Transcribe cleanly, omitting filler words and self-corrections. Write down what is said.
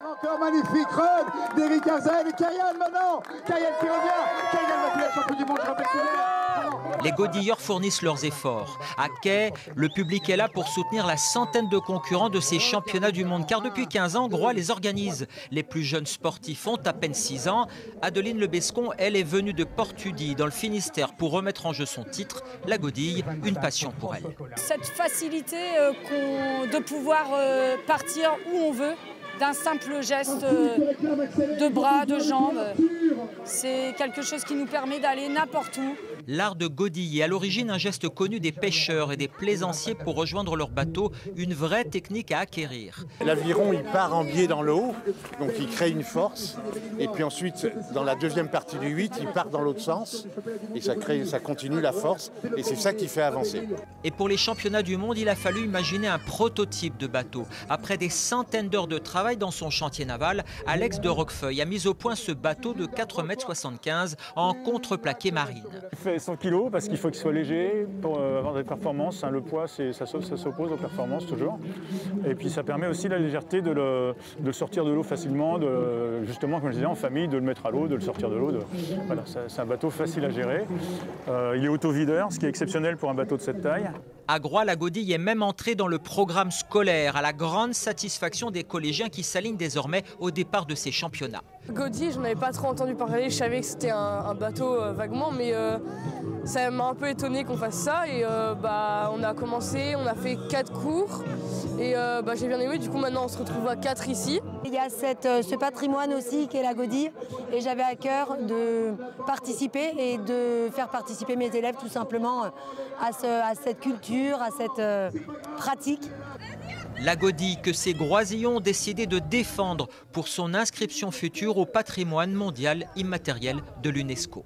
Encore magnifique run d'Eric Hazen et Kayane maintenant. Kayane qui revient. Kayane va plus être champion du monde, je rappelle tout. Les godilleurs fournissent leurs efforts. À quai, le public est là pour soutenir la centaine de concurrents de ces championnats du monde. Car depuis 15 ans, Groix les organise. Les plus jeunes sportifs ont à peine 6 ans. Adeline Lebescon, elle, est venue de Portudie, dans le Finistère, pour remettre en jeu son titre. La godille, une passion pour elle. Cette facilité de pouvoir partir où on veut, d'un simple geste de bras, de jambes. C'est quelque chose qui nous permet d'aller n'importe où. L'art de godiller, à l'origine un geste connu des pêcheurs et des plaisanciers pour rejoindre leur bateau, une vraie technique à acquérir. L'aviron, il part en biais dans l'eau, donc il crée une force. Et puis ensuite, dans la deuxième partie du 8, il part dans l'autre sens. Et ça continue la force. Et c'est ça qui fait avancer. Et pour les championnats du monde, il a fallu imaginer un prototype de bateau. Après des centaines d'heures de travail dans son chantier naval, Alex de Roquefeuille a mis au point ce bateau de 4,75 m en contreplaqué marine. Il fait 100 kg parce qu'il faut qu'il soit léger pour avoir des performances. Le poids, ça s'oppose aux performances toujours. Et puis ça permet aussi la légèreté de le sortir de l'eau facilement, justement, comme je disais, en famille, de le mettre à l'eau, de le sortir de l'eau. Voilà, c'est un bateau facile à gérer. Il est auto-videur, ce qui est exceptionnel pour un bateau de cette taille. À Groix, la godille est même entrée dans le programme scolaire, à la grande satisfaction des collégiens qui s'alignent désormais au départ de ces championnats. Godille, je n'en avais pas trop entendu parler, je savais que c'était un bateau vaguement, mais ça m'a un peu étonné qu'on fasse ça. Et on a commencé, on a fait 4 cours et j'ai bien aimé, du coup maintenant on se retrouve à 4 ici. Il y a ce patrimoine aussi qui est la godille et j'avais à cœur de participer et de faire participer mes élèves tout simplement à cette culture, à cette pratique. La godille que ces Groisillons ont décidé de défendre pour son inscription future au patrimoine mondial immatériel de l'UNESCO.